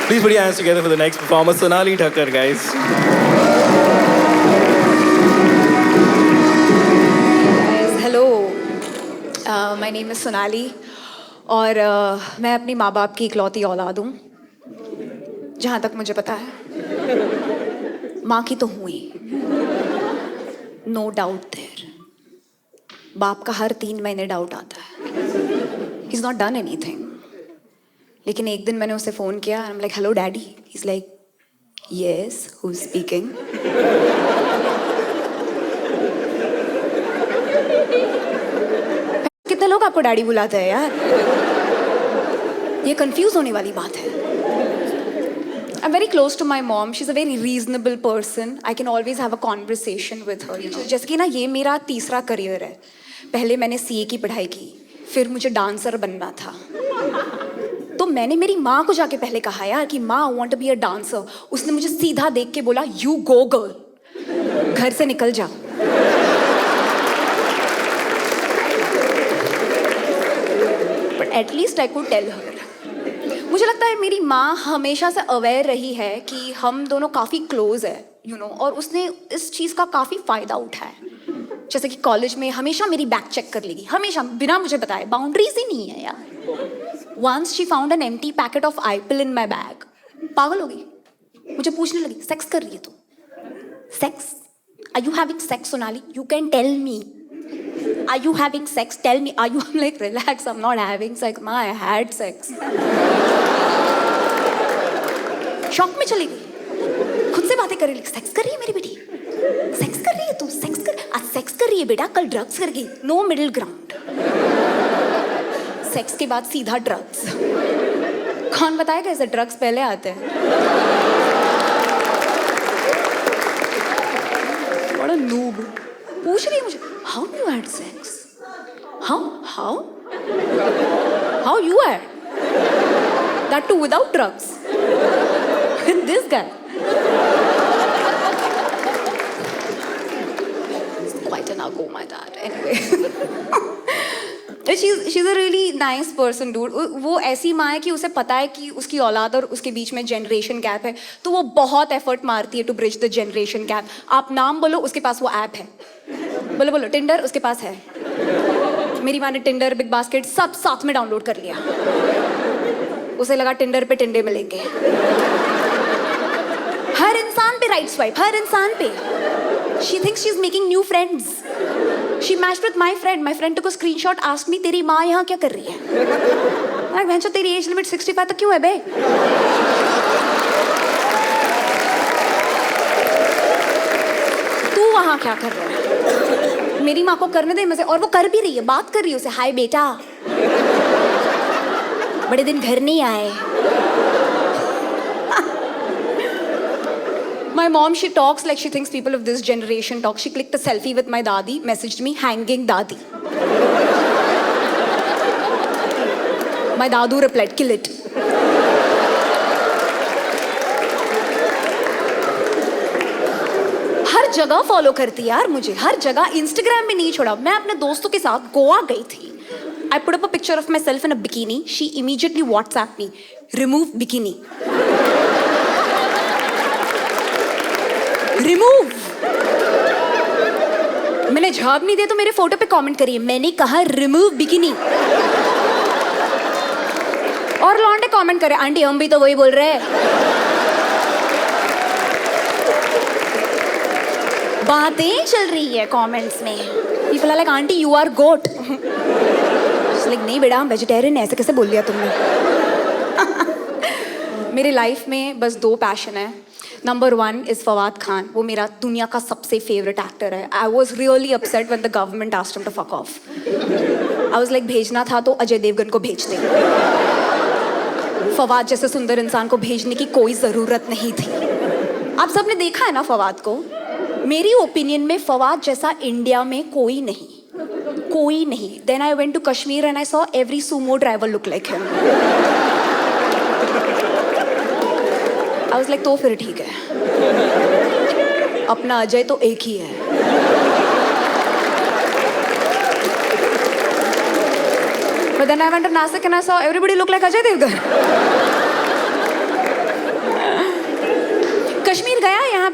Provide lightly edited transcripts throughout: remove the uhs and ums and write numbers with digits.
Please put your hands together for the next performer, Sonali Thakkar, guys. Hello, my name is Sonali और मैं अपनी माँ बाप की इकलौती औलाद हूँ, जहाँ तक मुझे पता है। माँ की तो हुई, नो डाउट देयर। बाप का हर 3 महीने डाउट आता है, he is not done anything. लेकिन एक दिन मैंने उसे फ़ोन किया, आई am like hello daddy, he is like yes, who is speaking. कितने लोग आपको डैडी बुलाते हैं यार, ये कंफ्यूज होने वाली बात है। I'm very close to my mom. She's a very reasonable person. I can always have a conversation with her. You know? जैसे कि ना ये मेरा तीसरा करियर है। पहले मैंने सीए की पढ़ाई की, फिर मुझे डांसर बनना था। तो मैंने मेरी माँ को जाके पहले कहा यार कि माँ, I want to be a dancer. उसने मुझे सीधा देख के बोला You go girl, घर से निकल जा। But at least I could tell her. मुझे लगता है मेरी माँ हमेशा से अवेयर रही है कि हम दोनों काफ़ी क्लोज है, यू नो, और उसने इस चीज़ का काफ़ी फ़ायदा उठाया। जैसे कि कॉलेज में हमेशा मेरी बैक चेक कर लेगी, हमेशा बिना मुझे बताए। बाउंड्रीज ही नहीं है यार। Once she found an empty packet of i-pill in my bag, पागल हो गई, मुझे पूछने लगी सेक्स कर रही है तू? Sex? Are you having sex Sonali? You can tell me, are you having sex? Tell me, are you? I'm like, relax, I'm not having sex. Ma, I had sex. Shock में चली गई, खुद से बातें कर रही, सेक्स कर रही है मेरी बेटी, सेक्स कर रही है तू, सेक्स कर, आज सेक्स कर रही है बेटा, कल ड्रग्स कर गई। नो मिडिल ग्राउंड, सेक्स के बाद सीधा ड्रग्स। कौन बताएगा ऐसे ड्रग्स पहले आते हैं? बड़ा नूब। पूछ रही है मुझे how you had sex? How you had? That too without drugs. With this guy. He's quite an uggo, my dad. Anyway. She's a really nice person, dude. वो ऐसी माँ है कि उसे पता है कि उसकी औलाद और उसके बीच में जनरेशन गैप है, तो वो बहुत एफर्ट मारती है to bridge the generation gap. आप नाम बोलो, उसके पास वो ऐप है। बोलो बोलो, टिंडर उसके पास है। मेरी माँ ने टिंडर, बिग बास्केट सब साथ में डाउनलोड कर लिया। उसे लगा टिंडर पे टिंडे मिलेंगे। हर इंसान पे राइट स्वाइप, हर इंसान पे। She thinks she's making new friends. She matched with my friend. My friend took a screenshot, asked me, तेरी माँ यहाँ क्या कर रही है? मैं भैंचो, तेरी एज लिमिट 65 तक क्यों है बे? तू वहाँ क्या कर रहा है? मेरी माँ को करने दे मजे, और वो कर भी रही है, बात कर रही है उसे, हाय बेटा, बड़े दिन घर नहीं आए। My mom, she talks like she thinks people of this generation talk. She clicked a selfie with my dadi, messaged me, hanging dadi. My dadu replied, kill it. हर जगह फॉलो करती है यार मुझे, हर जगह। इंस्टाग्राम में नहीं छोड़ा। मैं अपने दोस्तों के साथ गोवा गई थी। I put up a picture of myself in a bikini. She immediately WhatsApped me, remove bikini. Remove. मैंने जवाब नहीं दिया तो मेरे फोटो पे कमेंट करिए, मैंने कहा रिमूव बिकिनी। और लौंडे कमेंट करे, आंटी हम भी तो वही बोल रहे हैं। बातें चल रही है कमेंट्स में। People are like, aunty you are goat. Like नहीं बेटा, हम वेजिटेरियन, ऐसे कैसे बोल दिया तुमने? मेरे लाइफ में बस 2 पैशन है। Number 1 is Fawad Khan. वो मेरा दुनिया का सबसे फेवरेट एक्टर है। I was really upset when the government asked him to fuck off. I was like, भेजना था तो अजय देवगन को भेज दे। फवाद जैसे सुंदर इंसान को भेजने की कोई ज़रूरत नहीं थी। आप सबने देखा है ना फवाद को। मेरी ओपिनियन में फवाद जैसा इंडिया में कोई नहीं, कोई नहीं। Then I went to Kashmir and I saw every Sumo driver look like him. I was like, तो फिर ठीक है, अपना अजय तो एक ही है। But then I went to Nasik and I saw everybody look like Ajay Devgan.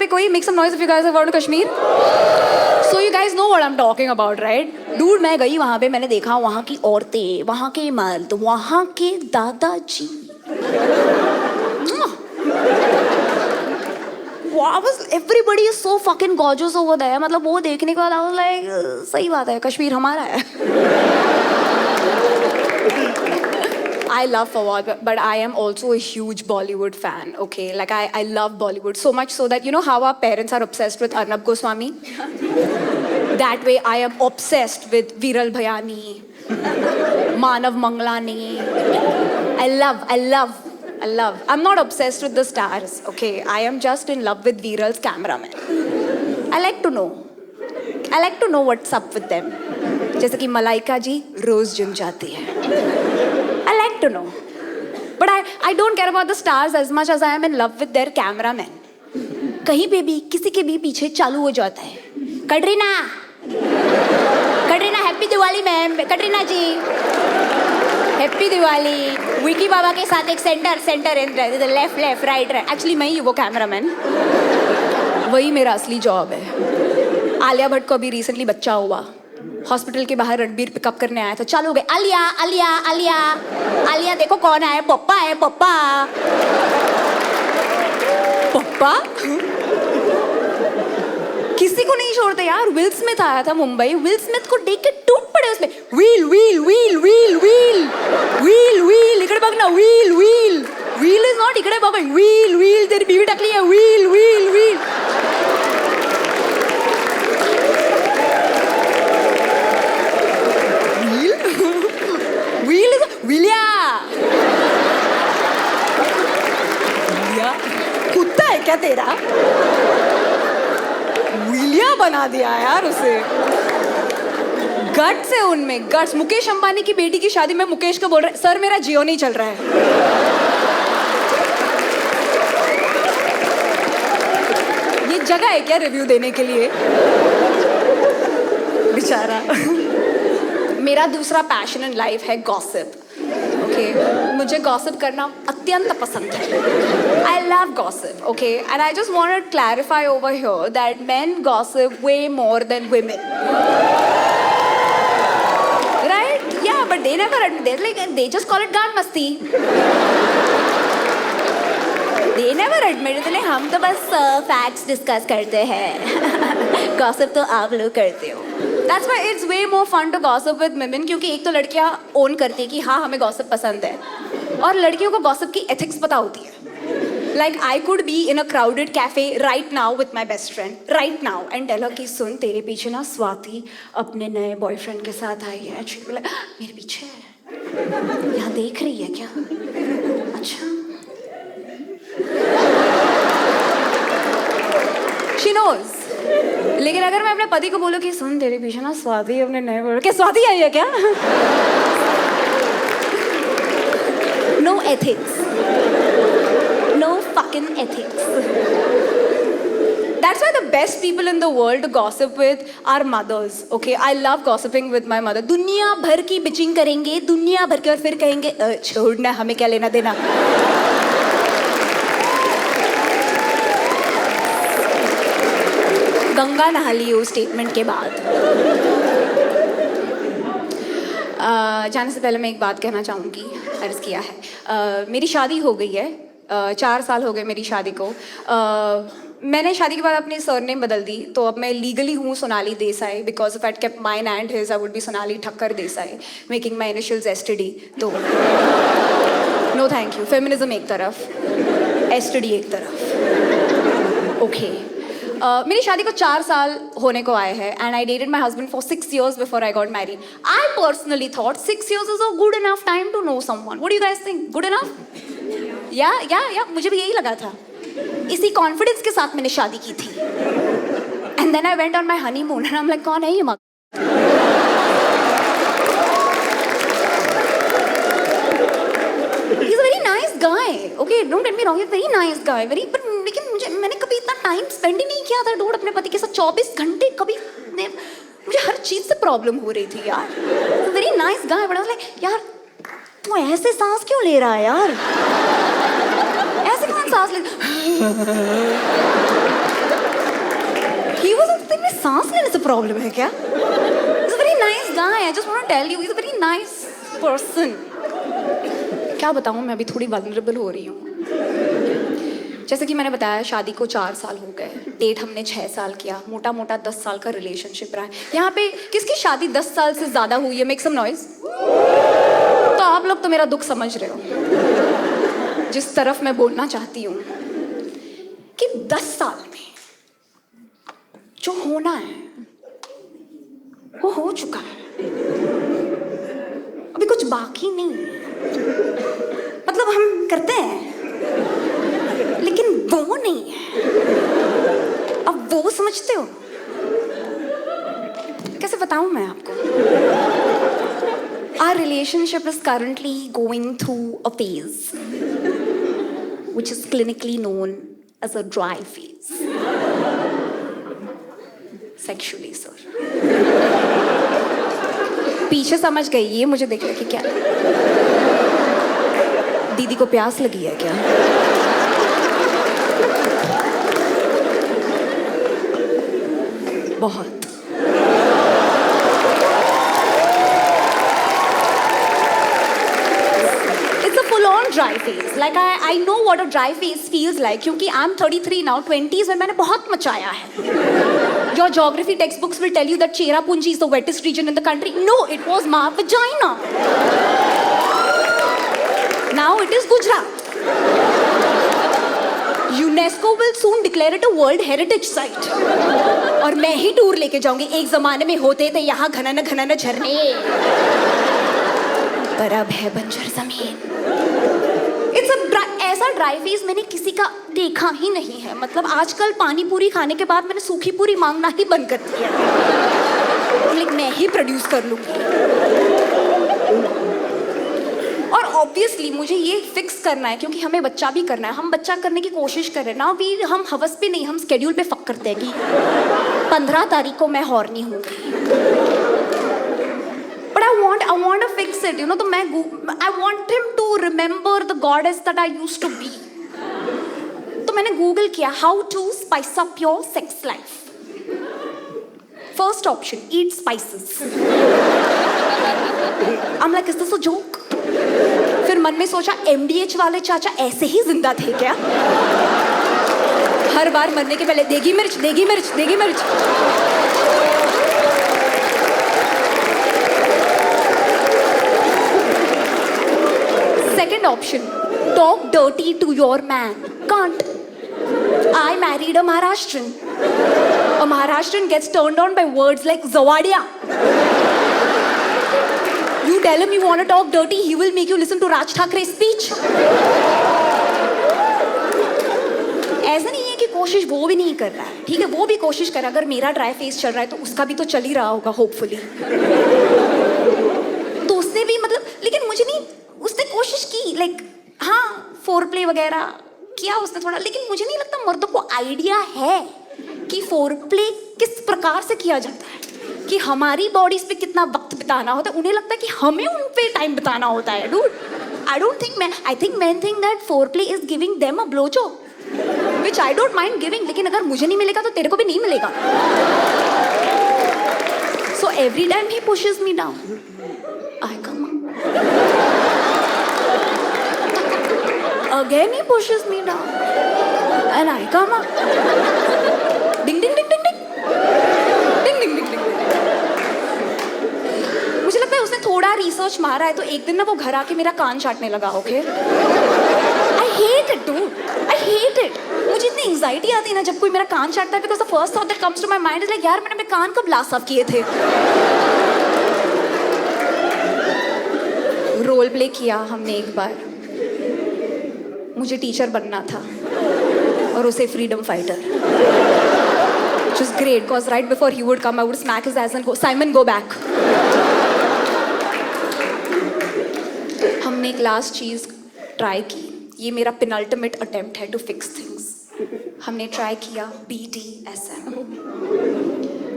पे कोई make some noise if you guys have gone to Kashmir. So you guys know what I'm talking about, right? Dude, मैं गई वहाँ पे, मैंने देखा वहाँ की औरतें, वहाँ के मर्द, वहाँ के दादाजी. Wow, everybody is so fucking gorgeous over there. मतलब वो देखने के बाद I was like, सही बात है, कश्मीर हमारा है. I love Fawad, but I am also a huge Bollywood fan, okay? Like, I love Bollywood so much so that, you know how our parents are obsessed with Arnab Goswami? That way, I am obsessed with Viral Bhayani, Manav Manglani. I love. I'm not obsessed with the stars, okay? I am just in love with Viral's cameraman. I like to know what's up with them. जैसे कि मलाइका जी रोज gym जाती है. I like to know. But I don't care about the stars as much as I am in love with their cameraman. कहीं पे भी किसी के भी पीछे चालू हो जाता है. Katrina happy Diwali ma'am. Katrina ji happy Diwali. Vicky बाबा के साथ एक सेंटर लेफ्ट राइट. एक्चुअली मैं ही वो कैमरामैन. वही मेरा असली जॉब है. आलिया भट्ट को अभी रिसेंटली बच्चा हुआ. हॉस्पिटल के बाहर रणबीर पिकअप करने आया था. चालू हो गए आलिया देखो कौन आया. पप्पा किसी को नहीं छोड़ते यार. विल स्मिथ आया था मुंबई. विल स्मिथ को देख के टूट पड़े उसमें. व्हील इकडे बघ ना. व्हील इज नॉट इकडे बघ. व्हील तेरी बीवी टाकली है. व्हील विलिया कुत्ता है क्या तेरा. विलिया बना दिया यार उसे. गट्स है उनमें, गट्स. मुकेश अंबानी की बेटी की शादी में मुकेश को बोल रहे सर मेरा जियो नहीं चल रहा है. ये जगह है क्या रिव्यू देने के लिए. बेचारा. मेरा दूसरा पैशन इन लाइफ है गॉसिप. मुझे गॉसिप करना अत्यंत पसंद है. I love gossip, okay? And I just want to clarify over here that men gossip way more than women. Right? Yeah, but they never admit. They just call it गान मस्ती. They never admit it. हम तो बस facts discuss करते हैं. Gossip तो आप लोग करते हो. That's why it's way more fun to gossip with women. क्योंकि एक तो लड़कियाँ own करती है कि हाँ हमें gossip पसंद है. और लड़कियों को gossip की ethics पता होती है. Like I could be in a crowded cafe right now with my best friend right now and tell her कि सुन तेरे पीछे ना स्वाति अपने नए boyfriend के साथ आई है. She'll be like, मेरे पीछे है. यहाँ देख रही है क्या. अच्छा. She knows. लेकिन अगर मैं अपने पति को बोलूं कि सुन तेरे पीछे ना स्वाति अपने नए बोल क्या स्वाति आई है क्या. No ethics. No fucking ethics. That's why the best people in the world to gossip with are mothers. Okay, I love gossiping with my mother. दुनिया भर की बिचिंग करेंगे, दुनिया भर के, और फिर कहेंगे छोड़ना हमें क्या लेना देना. गंगा नहा ली उस स्टेटमेंट के बाद. जाने से पहले मैं एक बात कहना चाहूँगी. अर्ज़ किया है मेरी शादी हो गई है. 4 साल हो गए मेरी शादी को. मैंने शादी के बाद अपनी सरनेम बदल दी. तो अब मैं लीगली हूँ Sonali Desai. Because if I kept mine and his I would be Sonali Thakkar Desai making my initials STD. तो नो थैंक यू. फेमिनिज्म एक तरफ, एसटीडी एक तरफ. ओके. मेरी शादी को 4 साल होने को आए हैं. And I dated my husband for 6 years before I got married. I personally thought 6 years is a good enough time to know someone. What do you guys think? Good enough? या मुझे भी यही लगा था. इसी कॉन्फिडेंस के साथ मैंने शादी की थी. And then I went on my honeymoon and I am like कौन है ये मग. He's a very nice guy. Okay, don't get me wrong. He's a very nice guy. लेकिन मैंने कभी इतना टाइम स्पेंड ही नहीं किया था डूड अपने पति के साथ. 24 घंटे कभी. मुझे हर चीज से प्रॉब्लम हो रही थी यार. Very nice guy. But like यार तू ऐसे सांस क्यों ले रहा है यार. ऐसे कौन सांस ले. लगता है मेरे सांस लेने से प्रॉब्लम है क्या? He's a very nice guy. I just want to tell you, he's a very nice person. क्या बताऊँ, मैं अभी थोड़ी vulnerable हो रही हूँ. जैसे कि मैंने बताया, शादी को 4 साल हो गए, डेट हमने 6 साल किया, मोटा मोटा 10 साल का रिलेशनशिप रहा है. यहाँ पे किसकी शादी 10 साल से ज़्यादा हुई है? Make some noise. तो आप लोग तो मेरा दुख समझ रहे हो. जिस तरफ मैं बोलना चाहती हूँ कि 10 साल में जो होना है वो हो चुका है, अभी कुछ बाकी नहीं है. मतलब हम करते हैं लेकिन वो नहीं है. अब वो समझते हो? कैसे बताऊं मैं आपको? Our relationship is currently going through a phase which is clinically known as a dry phase. Sexually, sir. पीछे समझ गई, ये मुझे देख रहे कि क्या दीदी को प्यास लगी है क्या? बहुत. It's a full-on dry phase. Like I know what a dry phase feels like क्योंकि I'm 33 now. 20s में मैंने बहुत मचाया है. Your geography textbooks will tell you that Cherrapunji is the wettest region in the country. No, it was my vagina. Now it is Gujarat. UNESCO will soon declare it a World Heritage Site. और मैं ही tour लेके जाऊंगी. एक जमाने में होते थे यहाँ घनन घनन झरने, पर अब है बंजर जमीन. ऐसा ड्राई फेज मैंने किसी का देखा ही नहीं है. मतलब आजकल पानी पूरी खाने के बाद मैंने सूखी पूरी मांगना ही बंद कर दिया. लेकिन मैं ही प्रोड्यूस कर लूंगी. और ऑब्वियसली मुझे ये फिक्स करना है क्योंकि हमें बच्चा भी करना है. हम बच्चा करने की कोशिश कर रहे हैं ना भी. हम हवस पे नहीं, हम स्केड्यूल पे फक करते हैं कि 15 तारीख को मैं horny हूँगी. But I want to fix it, you know. तो I want him to remember the goddess that I used to be. तो मैंने Google किया how to spice up your sex life. First option, eat spices. I'm like, is this a joke? फिर मन में सोचा, MDH वाले चाचा ऐसे ही जिंदा थे क्या? हर बार मरने के पहले देगी मिर्च, देगी मिर्च, देगी मिर्च. Second option, talk dirty to your man. Can't. I married a Maharashtrian. A Maharashtrian gets turned on by words like Zawadiya. You tell him you want to talk dirty, he will make you listen to Raj Thakra's speech. ऐसा नहीं है कि कोशिश वो भी नहीं कर रहा है. ठीक है, वो भी कोशिश कर रहा है. अगर मेरा ड्राई फेस चल रहा है तो उसका भी तो चल ही रहा होगा होपफुली. तो उसने भी मतलब, लेकिन मुझे नहीं, उसने कोशिश की. लाइक हाँ, फोर प्ले वगैरह किया उसने थोड़ा. लेकिन मुझे नहीं लगता मर्दों को आइडिया है कि फोर प्ले किस प्रकार से किया जाता है, कि हमारी बॉडीज पे कितना वक्त बिताना होता है. उन्हें लगता है कि हमें उन पे टाइम बिताना होता है. Dude, I don't think men, I think men think that foreplay is giving them a blowjob, which I don't mind giving. लेकिन अगर मुझे नहीं मिलेगा तो तेरे को भी नहीं मिलेगा. So every time he pushes me down, I come up. Again he pushes me down, and I come up. Ding ding ding ding ding, ding ding ding ding. मुझे लगता है उसने थोड़ा रिसर्च मारा है तो एक दिन ना वो घर आके मेरा कान चाटने लगा. Okay, I hate it dude, I hate it. मुझे इतनी एंजाइटी आती है ना जब कोई मेरा कान चाटता है, because the first thought that comes to my mind is like, यार मैंने अपने कान कब लास्ट साफ किए थे. रोल प्ले किया हमने एक बार. मुझे टीचर बनना था और उसे freedom fighter. Which was great because right before he would come I would smack his ass and go, Simon go back. हमने एक लास्ट चीज़ ट्राई की. ये मेरा पेनल्टिमेट अटेम्प्ट है टू फिक्स थिंग्स. हमने ट्राई किया BDSM.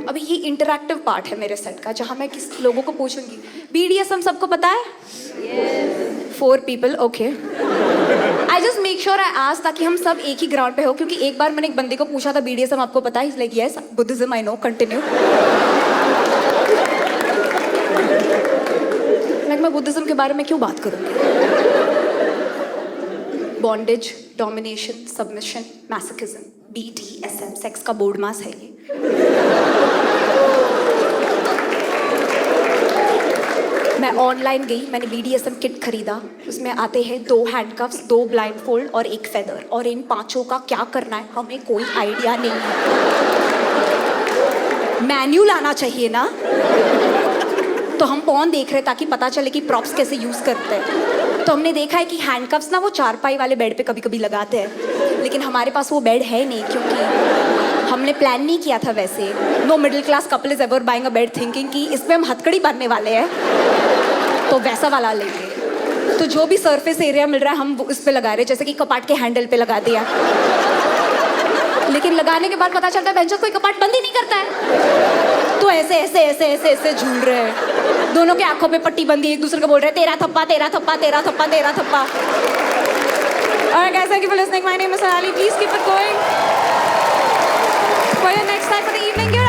अभी ये इंटरैक्टिव पार्ट है मेरे सेट का, जहाँ मैं किस लोगों को पूछूंगी BDSM सबको पता है? 4 people, okay. I just make sure I ask ताकि हम सब एक ही ग्राउंड पे हो, क्योंकि एक बार मैंने एक बंदे को पूछा था BDSM आपको पता है? Like yes, Buddhism I know, continue. Like मैं बुद्धिज्म के बारे में क्यों बात करूंगी? Bondage, domination, submission, masochism, BDSM, sex का बोर्ड मास है ये। मैं ऑनलाइन गई, मैंने BDSM किट खरीदा, उसमें आते हैं 2 हैंडकफ्स, 2 ब्लाइंड फोल्ड और 1 फेदर, और इन 5 का क्या करना है हमें कोई आइडिया नहीं है। मैन्यूल आना चाहिए ना, तो हम पॉर्न देख रहे ताकि पता चले कि प्रॉप्स कैसे यूज करते हैं। तो हमने देखा है कि हैंडकफ्स ना वो चारपाई वाले बेड पे कभी कभी लगाते हैं, लेकिन हमारे पास वो बेड है नहीं, क्योंकि हमने प्लान नहीं किया था वैसे। No middle class couple is ever buying a bed thinking कि इस पे हम हथकड़ी बांधने वाले हैं, तो वैसा वाला लेंगे। तो जो भी सरफेस एरिया मिल रहा है हम इस पे लगा रहे हैं, जैसे कि कपाट के हैंडल पे लगा दिया, लेकिन लगाने के बाद पता चलता है बेंचर कोई कपाट बंद ही नहीं करता है। तो ऐसे ऐसे ऐसे ऐसे ऐसे झूल रहे हैं, दोनों के आंखों पे पट्टी बंदी, एक दूसरे को बोल रहे हैं तेरा थप्पा तेरा थप्पा तेरा थप्पा तेरा थप्पा। और कैसा कि listening, my name is Sonali, please keep it going for your next time for the evening.